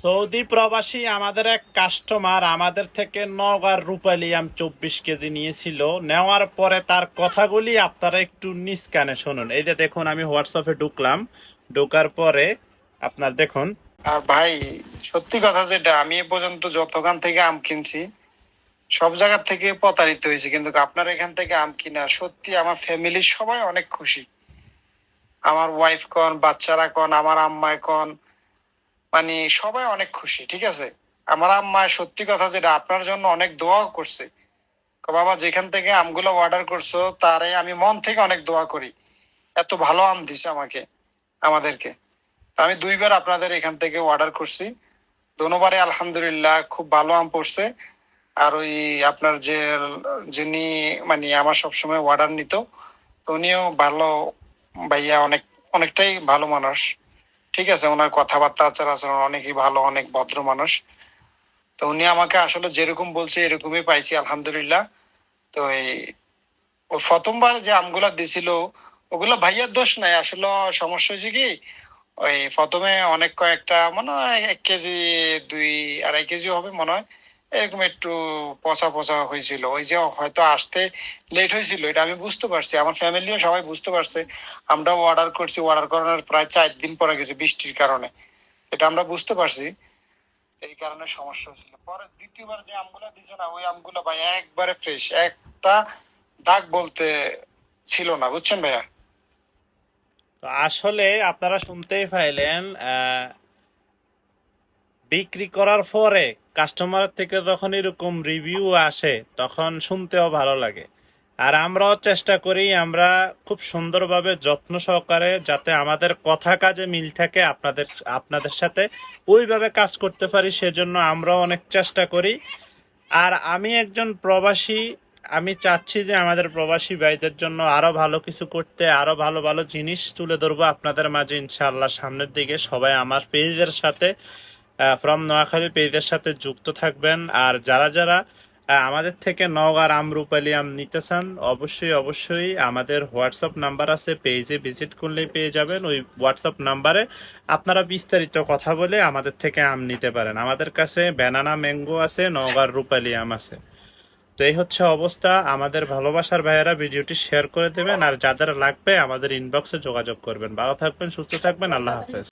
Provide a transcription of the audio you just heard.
Saudi প্রবাসী আমাদের এক কাস্টমার আমাদের থেকে নওগাঁর রূপালী আম 24 কেজি নিয়েছিল। নেওয়ার পরে তার কথাগুলি আপনারা একটু নিজ কানে শুনুন। এই যে দেখুন, আমি হোয়াটসঅ্যাপে ঢুকলাম, ঢোকার পরে আপনার দেখুন। আর ভাই, সত্যি কথা যেটা, আমি এ পর্যন্ত যত দোকান থেকে আম কিনছি সব জায়গা থেকে প্রতারিত হয়েছে, কিন্তু আপনার এখান থেকে আম কিনা সত্যি আমার ফ্যামিলির সবাই অনেক খুশি। আমার ওয়াইফ কন, বাচ্চারা কন, আমার আম্মায় কন, মানে সবাই অনেক খুশি। ঠিক আছে, আমার আম্মায় সত্যি কথা যেটা আপনার জন্য অনেক দোয়া করছে। বাবা, যেখান থেকে আমগুলো অর্ডার করছো তারে আমি মন থেকে অনেক দোয়া করি, এত ভালো আম দিছে আমাদেরকে। তো আমি 2বার আপনাদের এখান থেকে অর্ডার করছি, দোনোবারে আলহামদুলিল্লাহ খুব ভালো আম পড়ছে। আর ওই আপনার যিনি মানে আমার সবসময় অর্ডার নিত, তো উনিও ভালো ভাইয়া, অনেকটাই ভালো মানুষ। ঠিক আছে, ওনার কথাবার্তা আচার আচরণ অনেকই ভালো, অনেক ভদ্র মানুষ। তো উনি আমাকে আসলে যেরকম বলছে এরকমই পাইছি আলহামদুলিল্লাহ। তো এই ও প্রথমবার যে আমগুলা দিছিল ওগুলো ভাইয়ার দোষ নাই আসলে। সমস্যা হয়েছে কি, ওই প্রথমে অনেক কয়েকটা মনে হয় 1 কেজি, 2-2.5 কেজি হবে মনে হয়, এরকম একটু পচা পচা হয়েছিল। ওই যে হয়তো আসতে লেট হয়েছিল, এটা আমি বুঝতে পারছি, আমার ফ্যামিলিও সবাই বুঝতে পারছে। আমরাও অর্ডার করছি, অর্ডার করানোর প্রায় 4 দিন পরে গেছে বৃষ্টির কারণে, এটা আমরা বুঝতে পারছি। এই কারণে সমস্যা হয়েছিল। পরে দ্বিতীয়বার যে আমগুলা দিছে না, ওই আমগুলা ভাই একবারে ফ্রেশ, একটা দাগ বলতে ছিল না, বুঝছেন ভাইয়া। তো আসলে আপনারা শুনতেই পাইলেন, বিক্রি করার পরে কাস্টমার থেকে যখন এরকম রিভিউ আসে তখন শুনতেও ভালো লাগে। আর আমরাও চেষ্টা করি, আমরা খুব সুন্দরভাবে যত্ন সহকারে যাতে আমাদের কথা কাজে মিল থাকে আপনাদের আপনাদের সাথে ওইভাবে কাজ করতে পারি, সেজন্য আমরাও অনেক চেষ্টা করি। আর আমি একজন প্রবাসী, আমি চাচ্ছি যে আমাদের প্রবাসী ভাইদের জন্য আরো ভালো কিছু করতে, আরো ভালো ভালো জিনিস তুলে ধরবো আপনাদের মাঝে ইনশাআল্লাহ সামনের দিকে। সবাই আমার পেজের সাথে, ফ্রম নোয়াখালী পেজের সাথে যুক্ত থাকবেন। আর যারা যারা আমাদের থেকে নওগাঁর আমরুপালি আম নিতে চান, অবশ্যই অবশ্যই আমাদের হোয়াটসঅ্যাপ নাম্বার আছে, পেজে ভিজিট করলেই পেয়ে যাবেন। ওই হোয়াটসঅ্যাপ নাম্বারে আপনারা বিস্তারিত কথা বলে আমাদের থেকে আম নিতে পারেন। আমাদের কাছে ব্যানানা ম্যাঙ্গো আছে, নওগাঁর রূপালি আম আছে। তো এই হচ্ছে অবস্থা। আমাদের ভালোবাসার ভাইয়েরা ভিডিওটি শেয়ার করে দেবেন, আর যাদের লাগবে আমাদের ইনবক্সে যোগাযোগ করবেন। ভালো থাকবেন, সুস্থ থাকবেন, আল্লাহ হাফেজ।